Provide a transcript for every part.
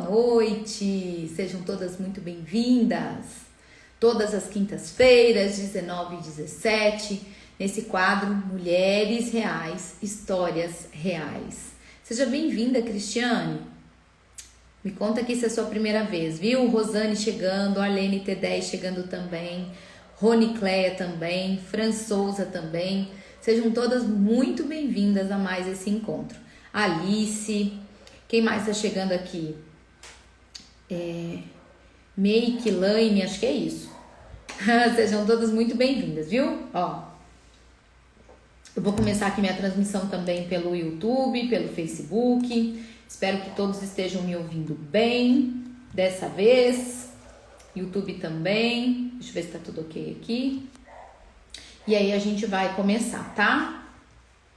noite, sejam todas muito bem-vindas. Todas as quintas-feiras, 19 e 17, nesse quadro Mulheres Reais, Histórias Reais. Seja bem-vinda, Cristiane. Me conta aqui se é a sua primeira vez, viu? Rosane chegando, Arlene T10 chegando também, Rony Cleia também, Fran Souza também. Sejam todas muito bem-vindas a mais esse encontro. Alice, quem mais está chegando aqui? Meike, Laine, acho que é isso. Sejam todas muito bem-vindas, viu? Ó, eu vou começar aqui minha transmissão também pelo YouTube, pelo Facebook. Espero que todos estejam me ouvindo bem dessa vez. YouTube também. Deixa eu ver se tá tudo ok aqui. E aí a gente vai começar, tá?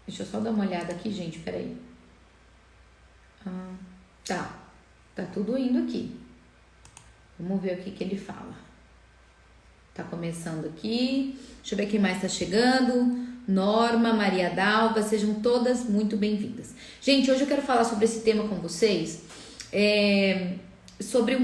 Deixa eu só dar uma olhada aqui, gente, peraí. Tá tudo indo aqui. Vamos ver o que ele fala. Tá começando aqui. Deixa eu ver quem mais tá chegando. Norma, Maria Dalva, sejam todas muito bem-vindas. Gente, hoje eu quero falar sobre esse tema com vocês. Sobre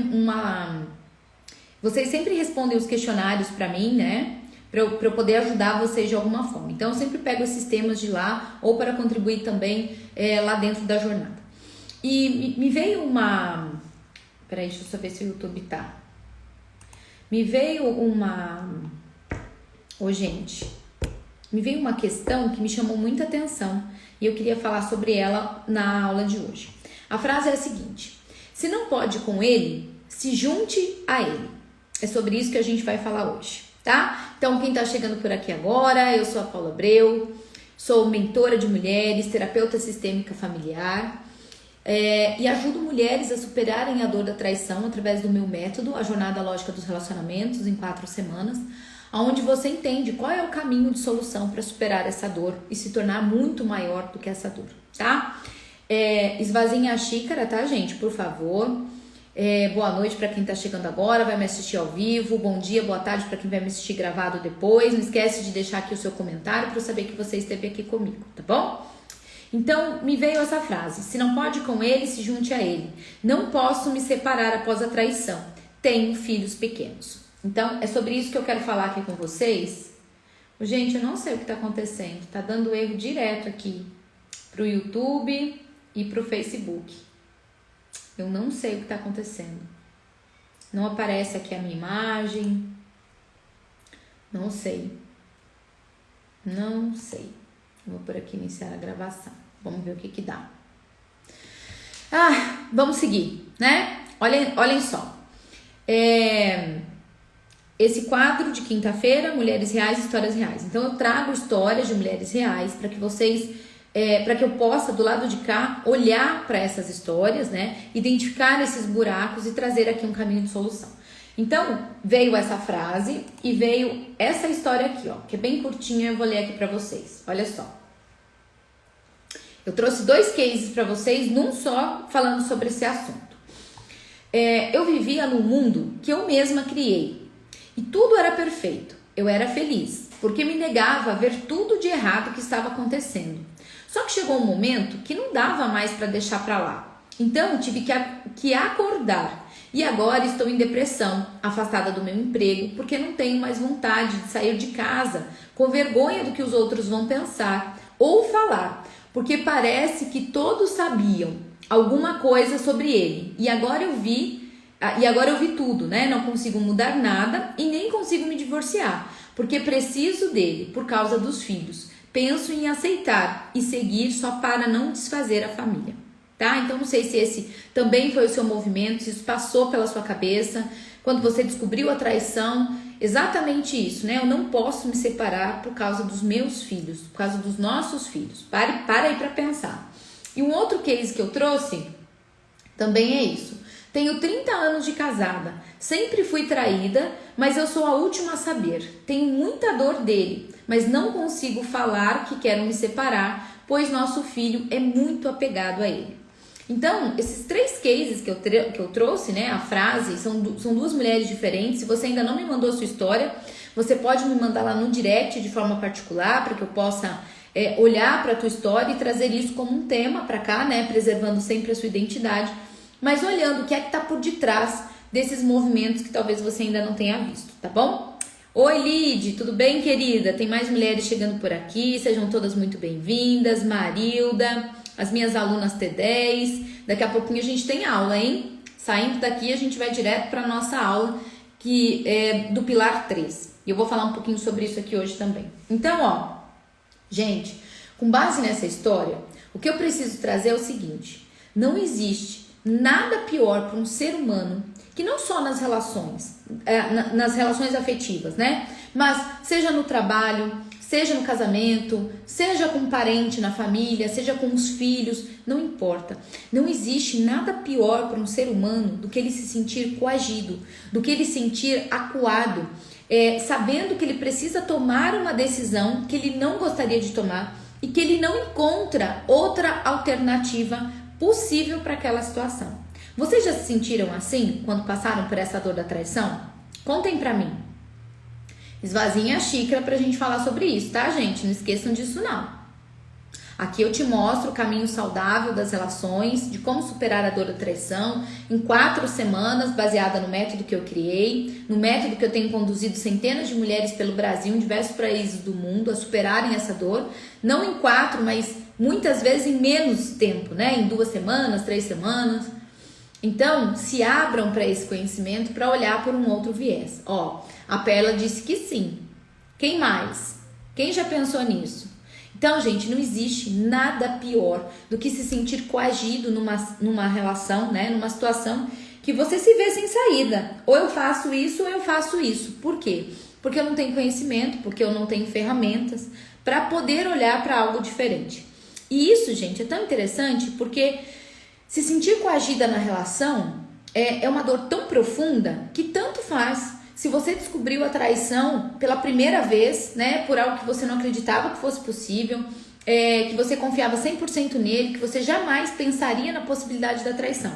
Vocês sempre respondem os questionários pra mim, né? Pra eu poder ajudar vocês de alguma forma. Então, eu sempre pego esses temas de lá ou para contribuir também lá dentro da jornada. E me veio uma... Peraí, deixa eu só ver se o YouTube tá. Me veio uma... gente, me veio uma questão que me chamou muita atenção e eu queria falar sobre ela na aula de hoje. A frase é a seguinte: se não pode com ele, se junte a ele. É sobre isso que a gente vai falar hoje, tá? Então, quem tá chegando por aqui agora, eu sou a Paula Abreu, sou mentora de mulheres, terapeuta sistêmica familiar, e ajudo mulheres a superarem a dor da traição através do meu método, a Jornada Lógica dos Relacionamentos, em 4 semanas, onde você entende qual é o caminho de solução para superar essa dor e se tornar muito maior do que essa dor, tá? Esvazinha a xícara, tá, gente? Por favor. Boa noite para quem tá chegando agora, vai me assistir ao vivo. Bom dia, boa tarde para quem vai me assistir gravado depois. Não esquece de deixar aqui o seu comentário para eu saber que você esteve aqui comigo, tá bom? Então, me veio essa frase: se não pode com ele, se junte a ele. Não posso me separar após a traição. Tenho filhos pequenos. Então, é sobre isso que eu quero falar aqui com vocês. Gente, eu não sei o que tá acontecendo. Tá dando erro direto aqui pro YouTube e pro Facebook. Eu não sei o que tá acontecendo. Não aparece aqui a minha imagem. Não sei. Vou por aqui iniciar a gravação. Vamos ver o que dá. Vamos seguir, né? Olhem só. Esse quadro de quinta-feira, Mulheres Reais, Histórias Reais. Então, eu trago histórias de mulheres reais para que vocês, para que eu possa, do lado de cá, olhar para essas histórias, né? Identificar esses buracos e trazer aqui um caminho de solução. Então, veio essa frase e veio essa história aqui, ó, que é bem curtinha, eu vou ler aqui para vocês. Olha só. Eu trouxe 2 cases para vocês, num só, falando sobre esse assunto. Eu vivia num mundo que eu mesma criei. E tudo era perfeito. Eu era feliz, porque me negava a ver tudo de errado que estava acontecendo. Só que chegou um momento que não dava mais para deixar para lá. Então, tive que acordar. E agora estou em depressão, afastada do meu emprego, porque não tenho mais vontade de sair de casa, com vergonha do que os outros vão pensar ou falar, porque parece que todos sabiam alguma coisa sobre ele. E agora eu vi tudo, né? Não consigo mudar nada e nem consigo me divorciar, porque preciso dele por causa dos filhos. Penso em aceitar e seguir só para não desfazer a família, tá? Então não sei se esse também foi o seu movimento, se isso passou pela sua cabeça quando você descobriu a traição. Exatamente isso, né? Eu não posso me separar por causa dos meus filhos, por causa dos nossos filhos. Para aí para pensar. E um outro case que eu trouxe também é isso. Tenho 30 anos de casada, sempre fui traída, mas eu sou a última a saber. Tenho muita dor dele, mas não consigo falar que quero me separar, pois nosso filho é muito apegado a ele. Então, esses 3 cases que eu trouxe, né, a frase, são 2 mulheres diferentes. Se você ainda não me mandou a sua história, você pode me mandar lá no direct de forma particular, para que eu possa olhar para a tua história e trazer isso como um tema para cá, né, preservando sempre a sua identidade, mas olhando o que é que tá por detrás desses movimentos que talvez você ainda não tenha visto, tá bom? Oi, Lid, tudo bem, querida? Tem mais mulheres chegando por aqui, sejam todas muito bem-vindas. Marilda, as minhas alunas T10. Daqui a pouquinho a gente tem aula, hein? Saindo daqui, a gente vai direto para nossa aula que é do Pilar 3. E eu vou falar um pouquinho sobre isso aqui hoje também. Então, ó, gente, com base nessa história, o que eu preciso trazer é o seguinte: não existe nada pior para um ser humano que não só nas relações afetivas, né? Mas seja no trabalho, seja no casamento, seja com um parente na família, seja com os filhos, não importa. Não existe nada pior para um ser humano do que ele se sentir coagido, do que ele sentir acuado, sabendo que ele precisa tomar uma decisão que ele não gostaria de tomar e que ele não encontra outra alternativa possível para aquela situação. Vocês já se sentiram assim quando passaram por essa dor da traição? Contem pra mim. Esvaziem a xícara pra gente falar sobre isso, tá, gente? Não esqueçam disso, não. Aqui eu te mostro o caminho saudável das relações, de como superar a dor da traição em 4 semanas, baseada no método que eu criei, no método que eu tenho conduzido centenas de mulheres pelo Brasil, em diversos países do mundo, a superarem essa dor, não em 4, mas muitas vezes em menos tempo, né? Em 2 semanas, 3 semanas. Então, se abram para esse conhecimento para olhar por um outro viés. Ó, a Perla disse que sim. Quem mais? Quem já pensou nisso? Então, gente, não existe nada pior do que se sentir coagido numa relação, né? Numa situação que você se vê sem saída. Ou eu faço isso ou eu faço isso. Por quê? Porque eu não tenho conhecimento, porque eu não tenho ferramentas para poder olhar para algo diferente. E isso, gente, é tão interessante porque se sentir coagida na relação é uma dor tão profunda que tanto faz se você descobriu a traição pela primeira vez, né, por algo que você não acreditava que fosse possível, que você confiava 100% nele, que você jamais pensaria na possibilidade da traição.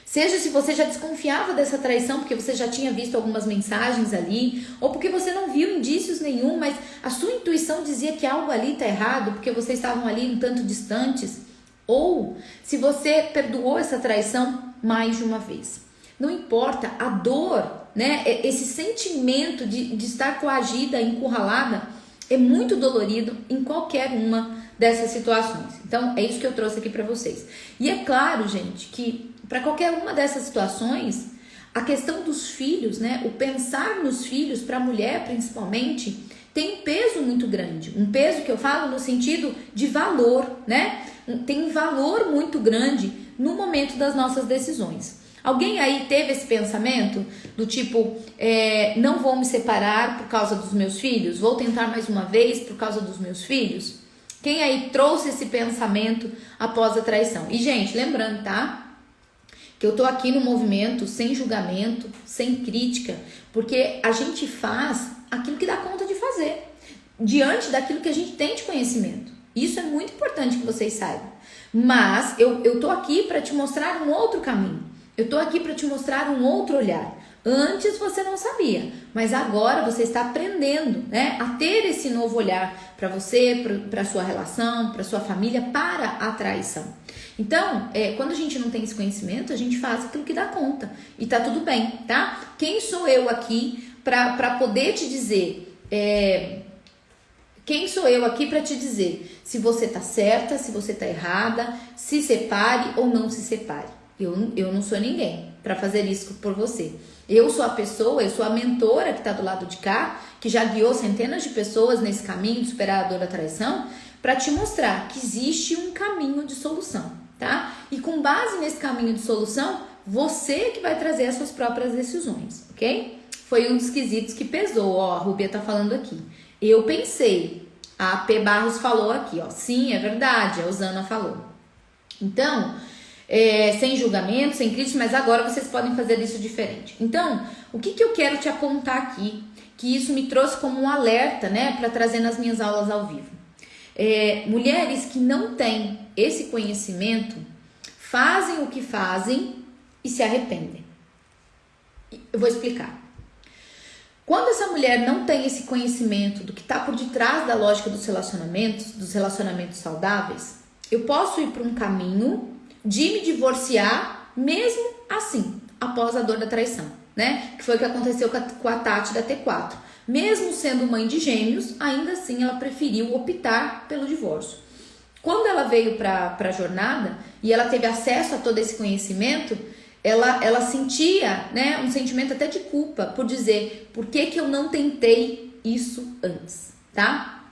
Seja se você já desconfiava dessa traição porque você já tinha visto algumas mensagens ali, ou porque você não viu indícios nenhum, mas a sua intuição dizia que algo ali está errado porque vocês estavam ali um tanto distantes. Ou se você perdoou essa traição mais de uma vez. Não importa, a dor, né? Esse sentimento de estar coagida, encurralada, é muito dolorido em qualquer uma dessas situações. Então, é isso que eu trouxe aqui para vocês. E é claro, gente, que para qualquer uma dessas situações, a questão dos filhos, né? O pensar nos filhos, para a mulher principalmente, tem um peso muito grande. Um peso que eu falo no sentido de valor, né? Tem um valor muito grande no momento das nossas decisões. Alguém aí teve esse pensamento do tipo, não vou me separar por causa dos meus filhos? Vou tentar mais uma vez por causa dos meus filhos? Quem aí trouxe esse pensamento após a traição? E, gente, lembrando, tá? Que eu tô aqui no movimento sem julgamento, sem crítica, porque a gente faz aquilo que dá conta de fazer, diante daquilo que a gente tem de conhecimento. Isso é muito importante que vocês saibam. Mas eu tô aqui para te mostrar um outro caminho. Eu tô aqui para te mostrar um outro olhar. Antes você não sabia, mas agora você está aprendendo, né, a ter esse novo olhar para você, para sua relação, para sua família, para a traição. Então, quando a gente não tem esse conhecimento, a gente faz aquilo que dá conta e tá tudo bem, tá? Quem sou eu aqui para poder te dizer? Quem sou eu aqui para te dizer se você tá certa, se você tá errada, se separe ou não se separe? Eu não sou ninguém para fazer isso por você. Eu sou a pessoa, eu sou a mentora que está do lado de cá, que já guiou centenas de pessoas nesse caminho de superar a dor da traição, para te mostrar que existe um caminho de solução, tá? E com base nesse caminho de solução, você que vai trazer as suas próprias decisões, ok? Foi um dos quesitos que pesou, ó, a Rúbia tá falando aqui. Eu pensei, a P. Barros falou aqui, ó, sim, é verdade, a Osana falou. Então, sem julgamento, sem crítica, mas agora vocês podem fazer isso diferente. Então, o que eu quero te apontar aqui, que isso me trouxe como um alerta, né, para trazer nas minhas aulas ao vivo. Mulheres que não têm esse conhecimento, fazem o que fazem e se arrependem. Eu vou explicar. Quando essa mulher não tem esse conhecimento do que está por detrás da lógica dos relacionamentos saudáveis, eu posso ir para um caminho de me divorciar mesmo assim, após a dor da traição, né? Que foi o que aconteceu com a Tati da T4. Mesmo sendo mãe de gêmeos, ainda assim ela preferiu optar pelo divórcio. Quando ela veio para a jornada e ela teve acesso a todo esse conhecimento, ela sentia, né, um sentimento até de culpa por dizer, por que eu não tentei isso antes, tá?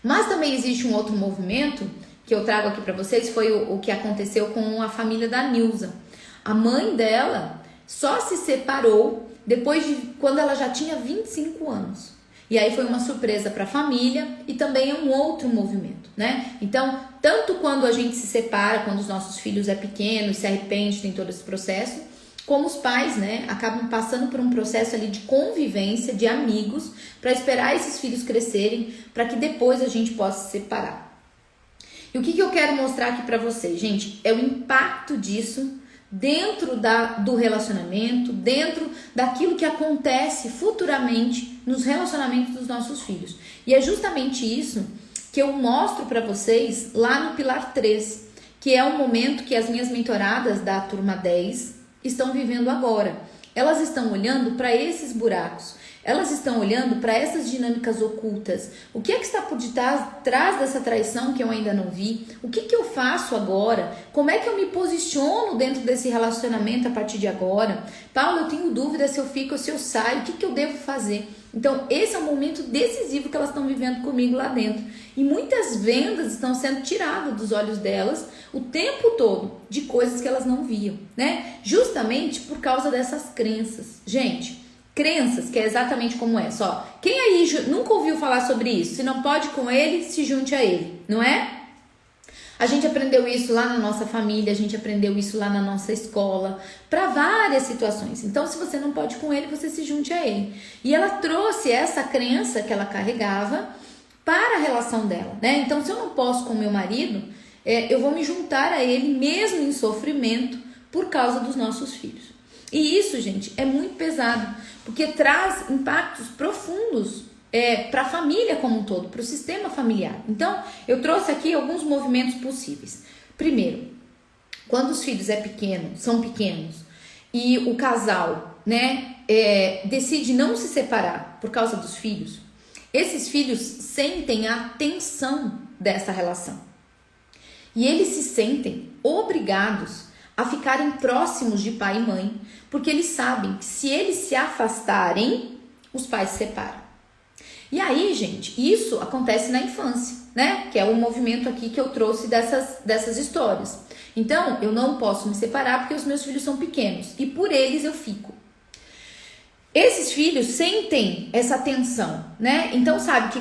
Mas também existe um outro movimento que eu trago aqui para vocês, foi o que aconteceu com a família da Nilza. A mãe dela só se separou depois de quando ela já tinha 25 anos. E aí foi uma surpresa para a família e também é um outro movimento, né? Então, tanto quando a gente se separa, quando os nossos filhos é pequeno, se arrepende, tem todo esse processo, como os pais, né, acabam passando por um processo ali de convivência, de amigos, para esperar esses filhos crescerem, para que depois a gente possa se separar. E o que eu quero mostrar aqui para vocês, gente, é o impacto disso dentro do relacionamento, dentro daquilo que acontece futuramente nos relacionamentos dos nossos filhos. E é justamente isso que eu mostro para vocês lá no Pilar 3, que é o momento que as minhas mentoradas da turma 10 estão vivendo agora. Elas estão olhando para esses buracos, elas estão olhando para essas dinâmicas ocultas. O que é que está por detrás dessa traição que eu ainda não vi? O que eu faço agora? Como é que eu me posiciono dentro desse relacionamento a partir de agora? Paulo, eu tenho dúvida se eu fico ou se eu saio, o que eu devo fazer? Então, esse é um momento decisivo que elas estão vivendo comigo lá dentro. E muitas vendas estão sendo tiradas dos olhos delas o tempo todo de coisas que elas não viam, né? Justamente por causa dessas crenças. Gente, crenças, que é exatamente como é. Só, quem aí nunca ouviu falar sobre isso? Se não pode com ele, se junte a ele, não é? A gente aprendeu isso lá na nossa família, a gente aprendeu isso lá na nossa escola, para várias situações. Então, se você não pode com ele, você se junte a ele. E ela trouxe essa crença que ela carregava para a relação dela, né? Então, se eu não posso com meu marido, eu vou me juntar a ele mesmo em sofrimento por causa dos nossos filhos. E isso, gente, é muito pesado, porque traz impactos profundos para a família como um todo, para o sistema familiar. Então, eu trouxe aqui alguns movimentos possíveis. Primeiro, quando os filhos são pequenos e o casal, né, decide não se separar por causa dos filhos, esses filhos sentem a tensão dessa relação. E eles se sentem obrigados a ficarem próximos de pai e mãe, porque eles sabem que se eles se afastarem, os pais se separam. E aí, gente, isso acontece na infância, né? Que é o movimento aqui que eu trouxe dessas histórias. Então, eu não posso me separar porque os meus filhos são pequenos e por eles eu fico. Esses filhos sentem essa tensão, né? Então, sabe que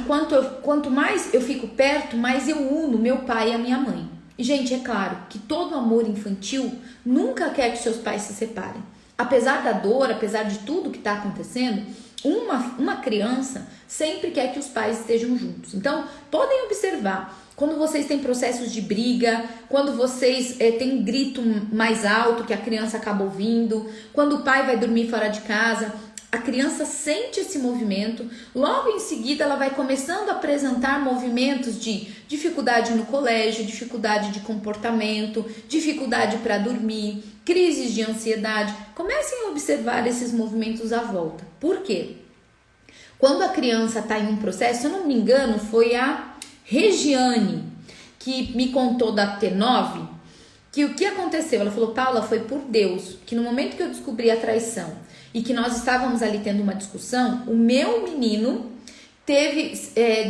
quanto mais eu fico perto, mais eu uno meu pai e a minha mãe. E, gente, é claro que todo amor infantil nunca quer que seus pais se separem. Apesar da dor, apesar de tudo que está acontecendo, uma criança sempre quer que os pais estejam juntos. Então, podem observar, quando vocês têm processos de briga, quando vocês têm grito mais alto que a criança acaba ouvindo, quando o pai vai dormir fora de casa, a criança sente esse movimento, logo em seguida ela vai começando a apresentar movimentos de dificuldade no colégio, dificuldade de comportamento, dificuldade para dormir, crises de ansiedade. Comecem a observar esses movimentos à volta. Por quê? Quando a criança está em um processo, se eu não me engano, foi a Regiane que me contou da T9, que o que aconteceu? Ela falou, Paula, foi por Deus, que no momento que eu descobri a traição e que nós estávamos ali tendo uma discussão, o meu menino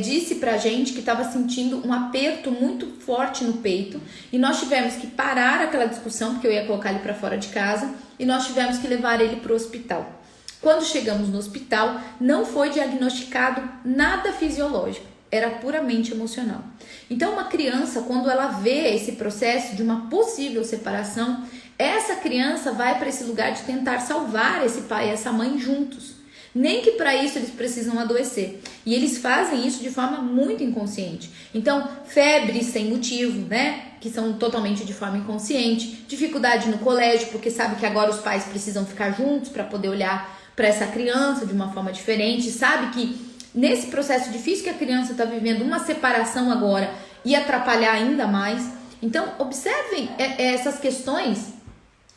disse pra gente que estava sentindo um aperto muito forte no peito e nós tivemos que parar aquela discussão, porque eu ia colocar ele para fora de casa, e nós tivemos que levar ele para o hospital. Quando chegamos no hospital, não foi diagnosticado nada fisiológico, era puramente emocional. Então, uma criança, quando ela vê esse processo de uma possível separação, essa criança vai para esse lugar de tentar salvar esse pai e essa mãe juntos. Nem que para isso eles precisam adoecer. E eles fazem isso de forma muito inconsciente. Então, febres sem motivo, né? Que são totalmente de forma inconsciente. Dificuldade no colégio, porque sabe que agora os pais precisam ficar juntos para poder olhar para essa criança de uma forma diferente. Sabe que nesse processo difícil que a criança está vivendo, uma separação agora ia atrapalhar ainda mais. Então, observem essas questões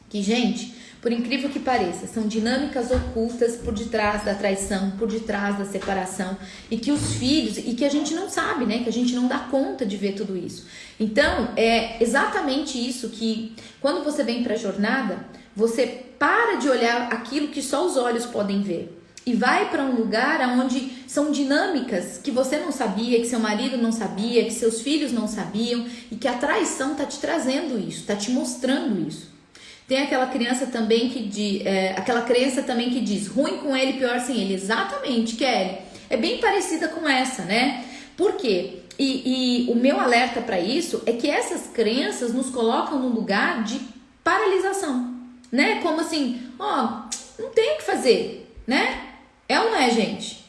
que, gente, por incrível que pareça, são dinâmicas ocultas por detrás da traição, por detrás da separação, e que os filhos, e que a gente não sabe, né? Que a gente não dá conta de ver tudo isso. Então, é exatamente isso que, quando você vem para a jornada, você para de olhar aquilo que só os olhos podem ver e vai para um lugar onde são dinâmicas que você não sabia, que seu marido não sabia, que seus filhos não sabiam, e que a traição está te trazendo isso, está te mostrando isso. Tem aquela criança também aquela crença também que diz, ruim com ele, pior sem ele. Exatamente, Kelly. É bem parecida com essa, né? Por quê? E o meu alerta para isso é que essas crenças nos colocam num lugar de paralisação, né? Como assim, não tem o que fazer, né? É ou não é, gente?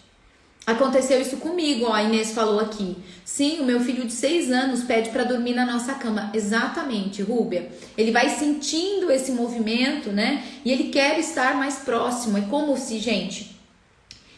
Aconteceu isso comigo, a Inês falou aqui. Sim, o meu filho de 6 anos pede para dormir na nossa cama. Exatamente, Rúbia. Ele vai sentindo esse movimento, né? E ele quer estar mais próximo. É como se, gente,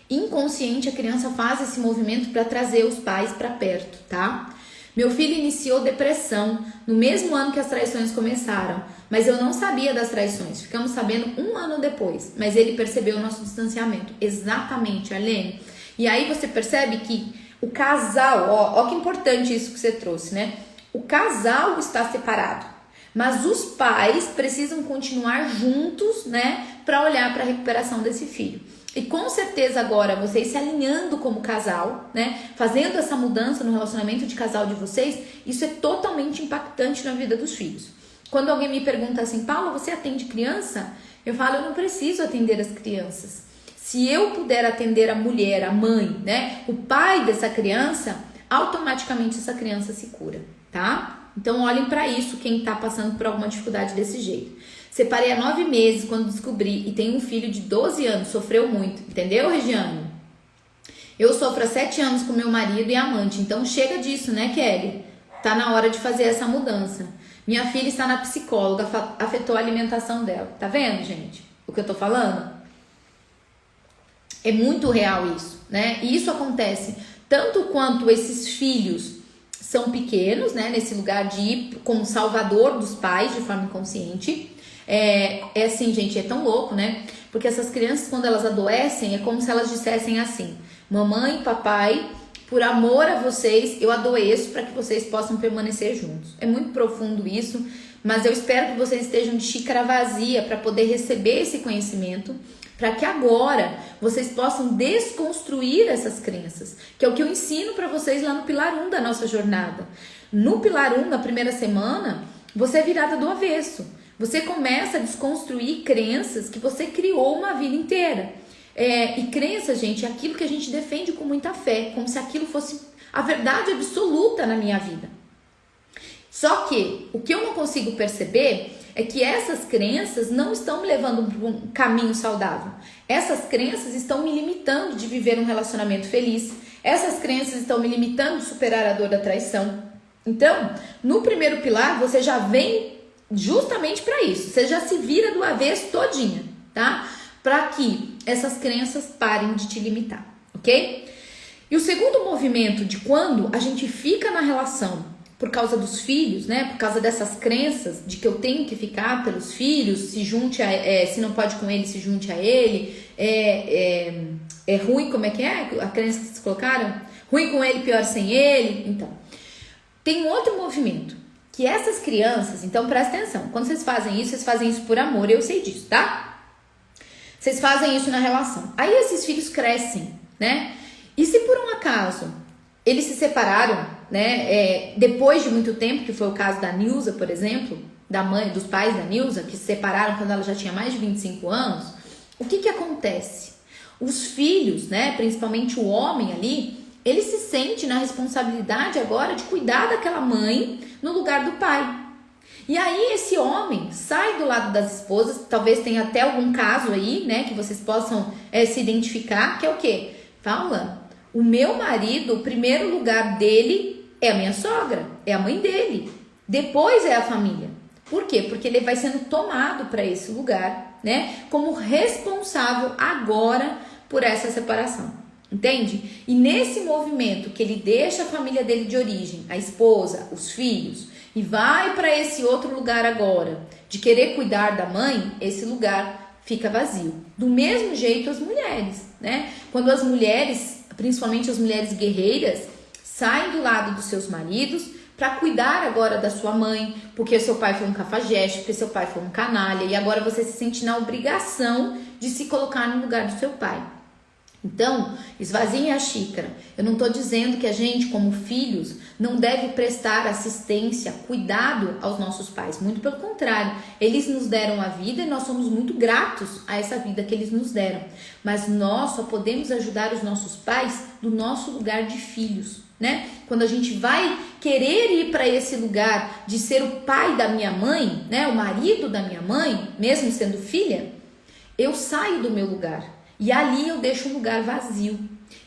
inconsciente a criança faz esse movimento para trazer os pais para perto, tá? Meu filho iniciou depressão no mesmo ano que as traições começaram, mas eu não sabia das traições. Ficamos sabendo 1 ano depois, mas ele percebeu o nosso distanciamento. Exatamente, Arlene. E aí você percebe que o casal, ó que importante isso que você trouxe, né? O casal está separado, mas os pais precisam continuar juntos, né? Para olhar para a recuperação desse filho. E com certeza agora vocês se alinhando como casal, né? Fazendo essa mudança no relacionamento de casal de vocês, isso é totalmente impactante na vida dos filhos. Quando alguém me pergunta assim, Paula, você atende criança? Eu falo, eu não preciso atender as crianças. Se eu puder atender a mulher, a mãe, né, o pai dessa criança, automaticamente essa criança se cura, tá? Então olhem para isso quem tá passando por alguma dificuldade desse jeito. Separei há 9 meses quando descobri e tenho um filho de 12 anos, sofreu muito, entendeu, Regiane? Eu sofro há 7 anos com meu marido e amante, então chega disso, né, Kelly? Tá na hora de fazer essa mudança. Minha filha está na psicóloga, afetou a alimentação dela. Tá vendo, gente? O que eu tô falando? É muito real isso, né? E isso acontece tanto quanto esses filhos são pequenos, né? Nesse lugar de ir como salvador dos pais de forma inconsciente. É assim, gente, é tão louco, né? Porque essas crianças, quando elas adoecem, é como se elas dissessem assim: mamãe, papai, por amor a vocês, eu adoeço para que vocês possam permanecer juntos. É muito profundo isso, mas eu espero que vocês estejam de xícara vazia para poder receber esse conhecimento, para que agora vocês possam desconstruir essas crenças, que é o que eu ensino para vocês lá no Pilar 1 da nossa jornada. No Pilar 1, na primeira semana, você é virada do avesso. Você começa a desconstruir crenças que você criou uma vida inteira. E crença, gente, é aquilo que a gente defende com muita fé, como se aquilo fosse a verdade absoluta na minha vida. Só que o que eu não consigo perceber é que essas crenças não estão me levando para um caminho saudável. Essas crenças estão me limitando de viver um relacionamento feliz. Essas crenças estão me limitando de superar a dor da traição. Então, no primeiro pilar, você já vem justamente para isso. Você já se vira do avesso todinha, tá? Para que essas crenças parem de te limitar, ok? E o segundo movimento de quando a gente fica na relação por causa dos filhos, né? Por causa dessas crenças de que eu tenho que ficar pelos filhos, se não pode com ele, se junte a ele. É ruim, como é que é? A crença que vocês colocaram? Ruim com ele, pior sem ele. Então, tem um outro movimento, que essas crianças, então presta atenção, quando vocês fazem isso por amor, eu sei disso, tá? Vocês fazem isso na relação. Aí esses filhos crescem, né? E se por um acaso eles se separaram, né? Depois de muito tempo, que foi o caso da Nilza, por exemplo, dos pais da Nilza, que se separaram quando ela já tinha mais de 25 anos, o que acontece? Os filhos, né? Principalmente o homem ali, ele se sente na responsabilidade agora de cuidar daquela mãe no lugar do pai. E aí esse homem sai do lado das esposas, talvez tenha até algum caso aí, né, que vocês possam se identificar, que é o quê? Paula, o meu marido, o primeiro lugar dele é a minha sogra, é a mãe dele, depois é a família. Por quê? Porque ele vai sendo tomado para esse lugar, né, como responsável agora por essa separação. Entende? E nesse movimento que ele deixa a família dele de origem, a esposa, os filhos, e vai para esse outro lugar agora, de querer cuidar da mãe, esse lugar fica vazio. Do mesmo jeito as mulheres, né? Quando as mulheres, principalmente as mulheres guerreiras, saem do lado dos seus maridos para cuidar agora da sua mãe, porque seu pai foi um cafajeste, porque seu pai foi um canalha, e agora você se sente na obrigação de se colocar no lugar do seu pai. Então, esvazie a xícara. Eu não estou dizendo que a gente, como filhos, não deve prestar assistência, cuidado aos nossos pais. Muito pelo contrário, eles nos deram a vida e nós somos muito gratos a essa vida que eles nos deram. Mas nós só podemos ajudar os nossos pais do nosso lugar de filhos, né? Quando a gente vai querer ir para esse lugar de ser o pai da minha mãe, né? O marido da minha mãe, mesmo sendo filha, eu saio do meu lugar. E ali eu deixo um lugar vazio.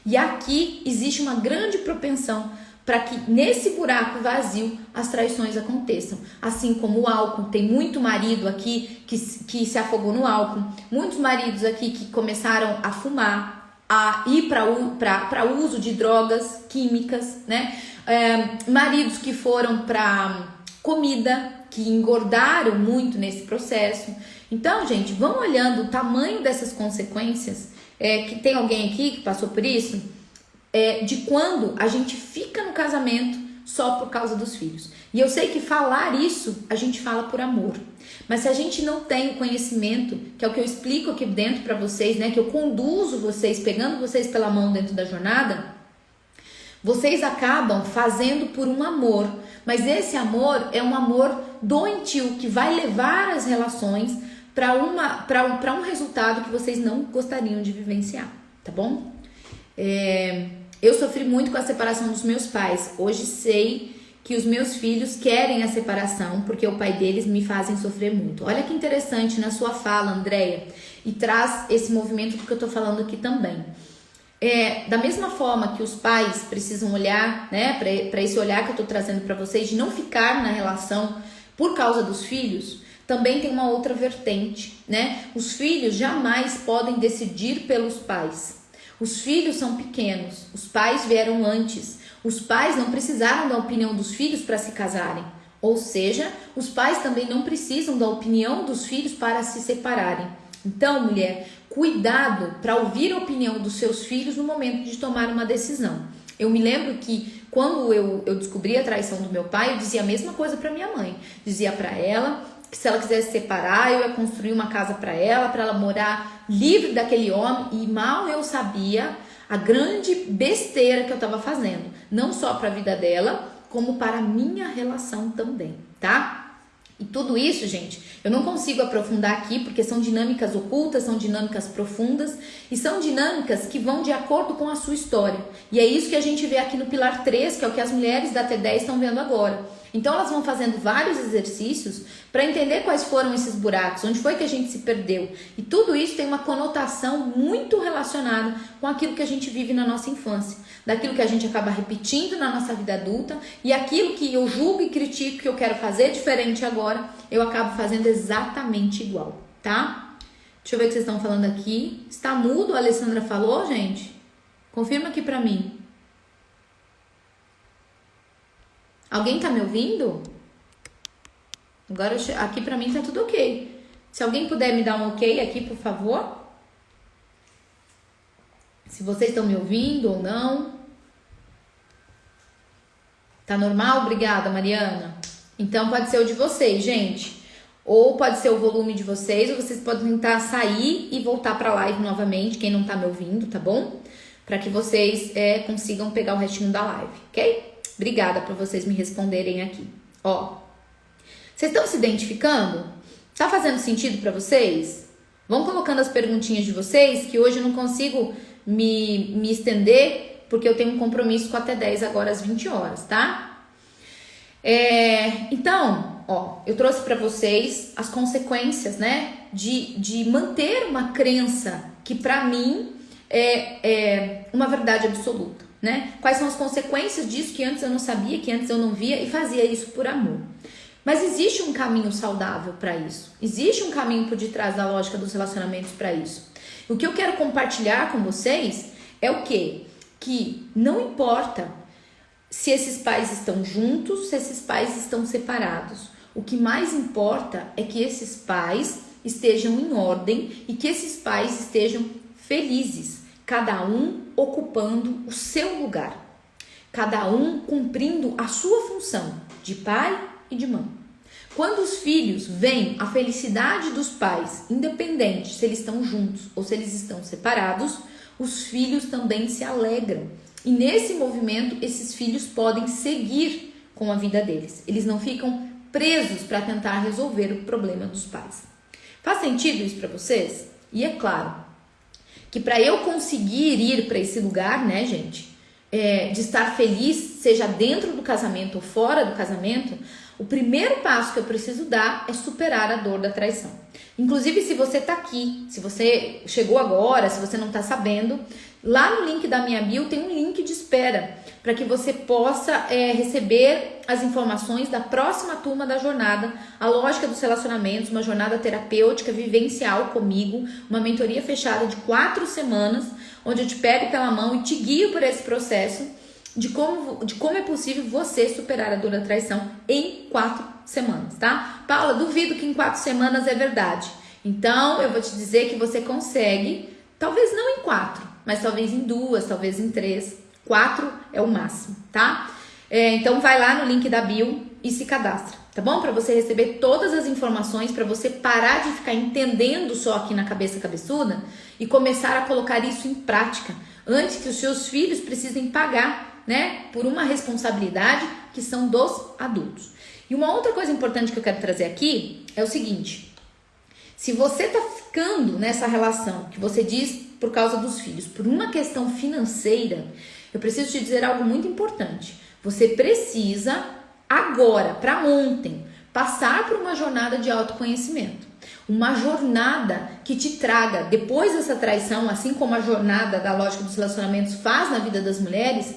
E aqui existe uma grande propensão para que nesse buraco vazio as traições aconteçam. Assim como o álcool, tem muito marido aqui que se afogou no álcool, muitos maridos aqui que começaram a fumar, a ir para o uso de drogas químicas, né? Maridos que foram para comida, que engordaram muito nesse processo. Então, gente, vão olhando o tamanho dessas consequências, que tem alguém aqui que passou por isso, de quando a gente fica no casamento só por causa dos filhos. E eu sei que falar isso, a gente fala por amor. Mas se a gente não tem o conhecimento, que é o que eu explico aqui dentro para vocês, né, que eu conduzo vocês, pegando vocês pela mão dentro da jornada, vocês acabam fazendo por um amor. Mas esse amor é um amor doentio, que vai levar as relações para um resultado que vocês não gostariam de vivenciar, tá bom? Eu sofri muito com a separação dos meus pais. Hoje sei que os meus filhos querem a separação porque o pai deles me fazem sofrer muito. Olha que interessante na sua fala, Andréia, e traz esse movimento do que eu tô falando aqui também. Da mesma forma que os pais precisam olhar, né, para esse olhar que eu tô trazendo para vocês, de não ficar na relação por causa dos filhos, também tem uma outra vertente, né? Os filhos jamais podem decidir pelos pais. Os filhos são pequenos, os pais vieram antes. Os pais não precisaram da opinião dos filhos para se casarem. Ou seja, os pais também não precisam da opinião dos filhos para se separarem. Então, mulher, cuidado para ouvir a opinião dos seus filhos no momento de tomar uma decisão. Eu me lembro que quando eu descobri a traição do meu pai, eu dizia a mesma coisa para minha mãe. Dizia para ela que se ela quisesse separar, eu ia construir uma casa para ela morar livre daquele homem, e mal eu sabia a grande besteira que eu estava fazendo, não só para a vida dela, como para a minha relação também, tá? E tudo isso, gente, eu não consigo aprofundar aqui, porque são dinâmicas ocultas, são dinâmicas profundas, e são dinâmicas que vão de acordo com a sua história. E é isso que a gente vê aqui no Pilar 3, que é o que as mulheres da T10 estão vendo agora. Então elas vão fazendo vários exercícios para entender quais foram esses buracos, onde foi que a gente se perdeu. E tudo isso tem uma conotação muito relacionada com aquilo que a gente vive na nossa infância, daquilo que a gente acaba repetindo na nossa vida adulta, e aquilo que eu julgo e critico que eu quero fazer diferente agora, eu acabo fazendo exatamente igual, tá? Deixa eu ver o que vocês estão falando aqui. Está mudo? A Alessandra falou, gente? Confirma aqui pra mim. Alguém tá me ouvindo? Agora, aqui pra mim tá tudo ok. Se alguém puder me dar um ok aqui, por favor. Se vocês estão me ouvindo ou não. Tá normal? Obrigada, Mariana. Então, pode ser o de vocês, gente. Ou pode ser o volume de vocês, ou vocês podem tentar sair e voltar pra live novamente, quem não tá me ouvindo, tá bom? Pra que vocês consigam pegar o restinho da live, ok? Obrigada por vocês me responderem aqui. Ó, vocês estão se identificando? Tá fazendo sentido para vocês? Vão colocando as perguntinhas de vocês, que hoje eu não consigo me estender, porque eu tenho um compromisso com a T10 agora às 20 horas, tá? Então, ó, eu trouxe para vocês as consequências, né, de manter uma crença que para mim é uma verdade absoluta. Né? Quais são as consequências disso que antes eu não sabia, que antes eu não via, e fazia isso por amor. Mas existe um caminho saudável para isso. Existe um caminho por detrás da lógica dos relacionamentos para isso. O que eu quero compartilhar com vocês é o quê? Que não importa se esses pais estão juntos, se esses pais estão separados. O que mais importa é que esses pais estejam em ordem e que esses pais estejam felizes, cada um ocupando o seu lugar, cada um cumprindo a sua função de pai e de mãe. Quando os filhos veem a felicidade dos pais, independente se eles estão juntos ou se eles estão separados, os filhos também se alegram. E nesse movimento, esses filhos podem seguir com a vida deles. Eles não ficam presos para tentar resolver o problema dos pais. Faz sentido isso para vocês? E é claro que para eu conseguir ir para esse lugar, né, gente, de estar feliz, seja dentro do casamento ou fora do casamento, o primeiro passo que eu preciso dar é superar a dor da traição. Inclusive, se você tá aqui, se você chegou agora, se você não tá sabendo, lá no link da minha bio tem um link de espera para que você possa receber as informações da próxima turma da jornada, a lógica dos relacionamentos, uma jornada terapêutica vivencial comigo, uma mentoria fechada de 4 semanas, onde eu te pego pela mão e te guio por esse processo de como é possível você superar a dor da traição em 4 semanas, tá? Paula, duvido que em 4 semanas é verdade. Então, eu vou te dizer que você consegue, talvez não em 4, mas talvez em 2, talvez em 3. 4 é o máximo, tá? Então, vai lá no link da bio e se cadastra, tá bom? Para você receber todas as informações, para você parar de ficar entendendo só aqui na cabeça cabeçuda e começar a colocar isso em prática, antes que os seus filhos precisem pagar, né, por uma responsabilidade que são dos adultos. E uma outra coisa importante que eu quero trazer aqui é o seguinte: se você tá ficando nessa relação que você diz por causa dos filhos, por uma questão financeira, eu preciso te dizer algo muito importante. Você precisa agora, para ontem, passar por uma jornada de autoconhecimento. Uma jornada que te traga, depois dessa traição, assim como a jornada da lógica dos relacionamentos faz na vida das mulheres,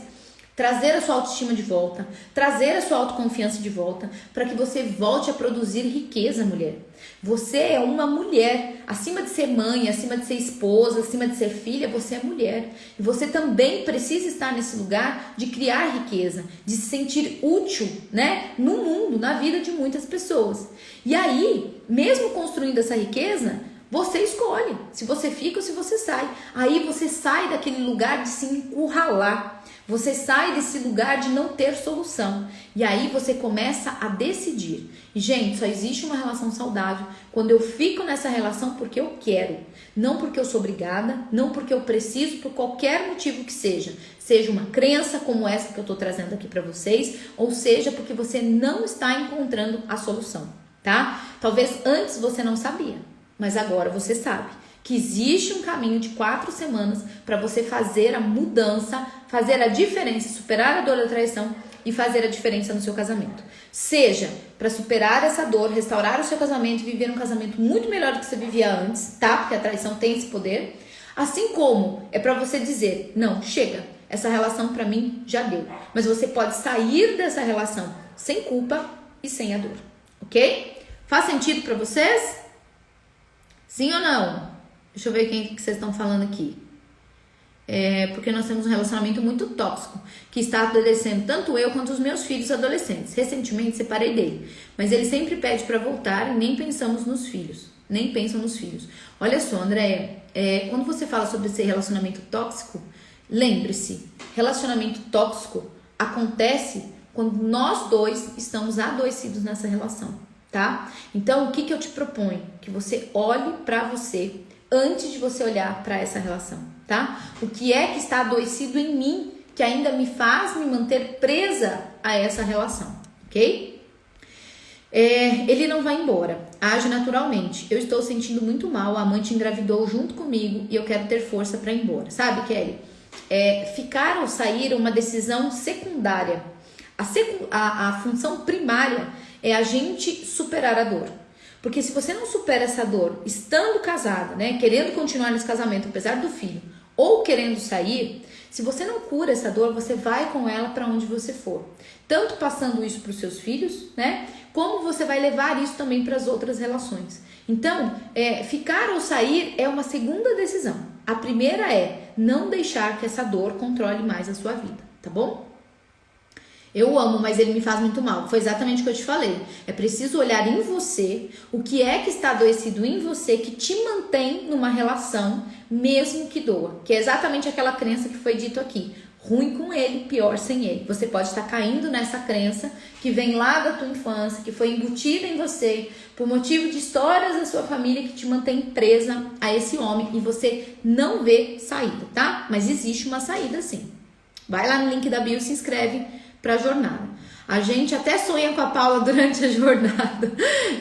trazer a sua autoestima de volta, trazer a sua autoconfiança de volta, para que você volte a produzir riqueza, mulher. Você é uma mulher, acima de ser mãe, acima de ser esposa, acima de ser filha, você é mulher. E você também precisa estar nesse lugar de criar riqueza, de se sentir útil, né, no mundo, na vida de muitas pessoas. E aí, mesmo construindo essa riqueza, você escolhe se você fica ou se você sai. Aí você sai daquele lugar de se encurralar. Você sai desse lugar de não ter solução. E aí você começa a decidir. E, gente, só existe uma relação saudável quando eu fico nessa relação porque eu quero. Não porque eu sou obrigada, não porque eu preciso, por qualquer motivo que seja. Seja uma crença como essa que eu estou trazendo aqui para vocês, ou seja porque você não está encontrando a solução, tá? Talvez antes você não sabia, mas agora você sabe que existe um caminho de 4 semanas para você fazer a mudança, fazer a diferença, superar a dor da traição e fazer a diferença no seu casamento. Seja para superar essa dor, restaurar o seu casamento e viver um casamento muito melhor do que você vivia antes, tá? Porque a traição tem esse poder. Assim como é para você dizer, não, chega, essa relação para mim já deu. Mas você pode sair dessa relação sem culpa e sem a dor, ok? Faz sentido para vocês? Sim ou não? Deixa eu ver quem que vocês estão falando aqui. Porque nós temos um relacionamento muito tóxico, que está adoecendo tanto eu quanto os meus filhos adolescentes. Recentemente separei dele, mas ele sempre pede para voltar e nem pensamos nos filhos. Nem pensam nos filhos. Olha só, Andréia, quando você fala sobre esse relacionamento tóxico, lembre-se, relacionamento tóxico acontece quando nós dois estamos adoecidos nessa relação, tá? Então, o que eu te proponho? Que você olhe para você antes de você olhar para essa relação, tá? O que é que está adoecido em mim que ainda me faz me manter presa a essa relação, ok? Ele não vai embora, age naturalmente. Eu estou sentindo muito mal, a amante engravidou junto comigo e eu quero ter força para ir embora. Sabe, Kelly? Ficar ou sair é uma decisão secundária. A função primária é a gente superar a dor. Porque se você não supera essa dor, estando casada, né, querendo continuar nesse casamento, apesar do filho, ou querendo sair, se você não cura essa dor, você vai com ela para onde você for. Tanto passando isso para os seus filhos, né, como você vai levar isso também para as outras relações. Então, ficar ou sair é uma segunda decisão. A primeira é não deixar que essa dor controle mais a sua vida, tá bom? Eu amo, mas ele me faz muito mal. Foi exatamente o que eu te falei. É preciso olhar em você o que é que está adoecido em você que te mantém numa relação, mesmo que doa. Que é exatamente aquela crença que foi dito aqui. Ruim com ele, pior sem ele. Você pode estar caindo nessa crença que vem lá da tua infância, que foi embutida em você por motivo de histórias da sua família que te mantém presa a esse homem e você não vê saída, tá? Mas existe uma saída sim. Vai lá no link da bio e se inscreve para a jornada. A gente até sonha com a Paula durante a jornada.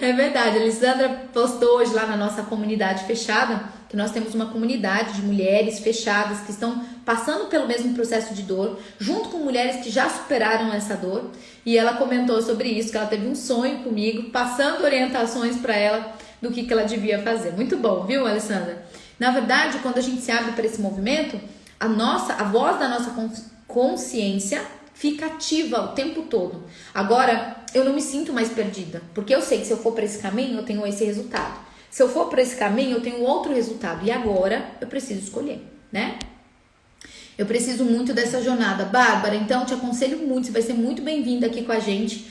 É verdade, a Alessandra postou hoje lá na nossa comunidade fechada, que nós temos uma comunidade de mulheres fechadas que estão passando pelo mesmo processo de dor, junto com mulheres que já superaram essa dor. E ela comentou sobre isso, que ela teve um sonho comigo, passando orientações para ela do que ela devia fazer. Muito bom, viu, Alessandra? Na verdade, quando a gente se abre para esse movimento, a voz da nossa consciência fica ativa o tempo todo. Agora, eu não me sinto mais perdida, porque eu sei que se eu for para esse caminho, eu tenho esse resultado. Se eu for para esse caminho, eu tenho outro resultado. E agora, eu preciso escolher, né? Eu preciso muito dessa jornada. Bárbara, então, te aconselho muito, você vai ser muito bem-vinda aqui com a gente.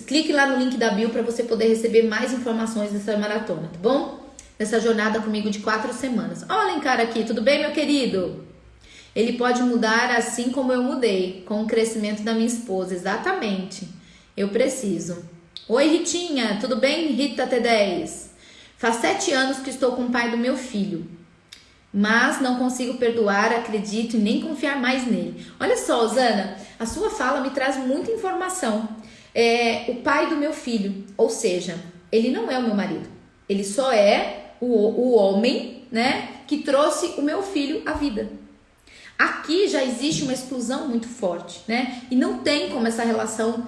Clique lá no link da bio para você poder receber mais informações dessa maratona, tá bom? Dessa jornada comigo de 4 semanas. Olha o Alencar aqui, tudo bem, meu querido? Ele pode mudar assim como eu mudei, com o crescimento da minha esposa. Exatamente. Eu preciso. Oi, Ritinha. Tudo bem, Rita T10? Faz 7 anos que estou com o pai do meu filho. Mas não consigo perdoar, acredito e nem confiar mais nele. Olha só, Osana, a sua fala me traz muita informação. O pai do meu filho, ou seja, ele não é o meu marido. Ele só é o homem, né, que trouxe o meu filho à vida. Aqui já existe uma exclusão muito forte, né? E não tem como essa relação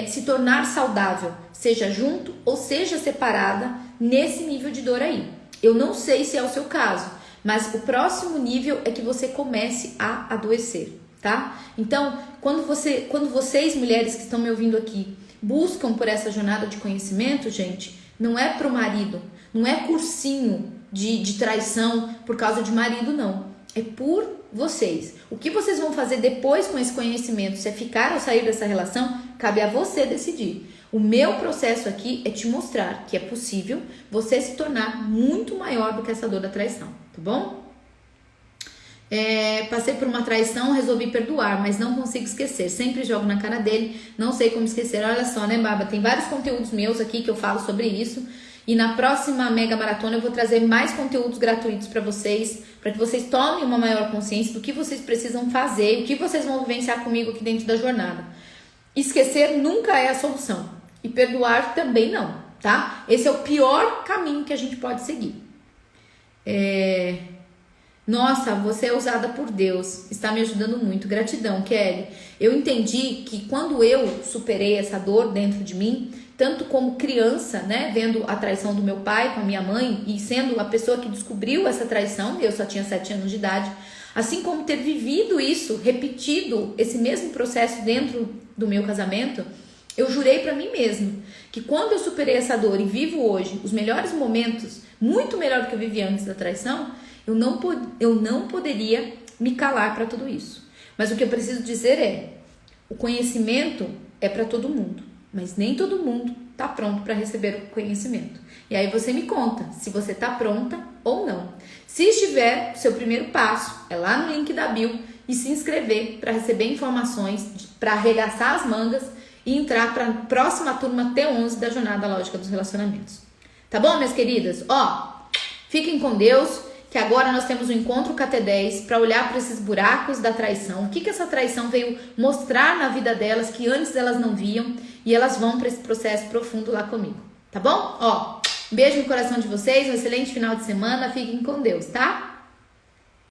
se tornar saudável, seja junto ou seja separada, nesse nível de dor aí. Eu não sei se é o seu caso, mas o próximo nível é que você comece a adoecer, tá? Então, quando vocês, mulheres que estão me ouvindo aqui, buscam por essa jornada de conhecimento, gente, não é pro marido, não é cursinho de traição por causa de marido, não. É por vocês. O que vocês vão fazer depois com esse conhecimento, se é ficar ou sair dessa relação, cabe a você decidir. O meu processo aqui é te mostrar que é possível você se tornar muito maior do que essa dor da traição, tá bom? Passei por uma traição, resolvi perdoar, mas não consigo esquecer. Sempre jogo na cara dele, não sei como esquecer. Olha só, né, Baba? Tem vários conteúdos meus aqui que eu falo sobre isso. E na próxima Mega Maratona eu vou trazer mais conteúdos gratuitos para que vocês tomem uma maior consciência do que vocês precisam fazer, o que vocês vão vivenciar comigo aqui dentro da jornada. Esquecer nunca é a solução. E perdoar também não, tá? Esse é o pior caminho que a gente pode seguir. Nossa, você é usada por Deus, está me ajudando muito. Gratidão, Kelly. Eu entendi que quando eu superei essa dor dentro de mim, tanto como criança, né, vendo a traição do meu pai com a minha mãe e sendo a pessoa que descobriu essa traição, eu só tinha 7 anos de idade, assim como ter vivido isso, repetido esse mesmo processo dentro do meu casamento, eu jurei para mim mesma que quando eu superei essa dor e vivo hoje os melhores momentos, muito melhor do que eu vivi antes da traição, eu não poderia me calar para tudo isso. Mas o que eu preciso dizer o conhecimento é para todo mundo, mas nem todo mundo está pronto para receber o conhecimento. E aí você me conta se você está pronta ou não. Se estiver, seu primeiro passo é lá no link da bio e se inscrever para receber informações, para arregaçar as mangas e entrar para a próxima turma T11 da Jornada Lógica dos Relacionamentos. Tá bom, minhas queridas? Fiquem com Deus, que agora nós temos um encontro com a T10 para olhar para esses buracos da traição. O que essa traição veio mostrar na vida delas que antes elas não viam, e elas vão para esse processo profundo lá comigo. Tá bom? Um beijo no coração de vocês, um excelente final de semana, fiquem com Deus, tá?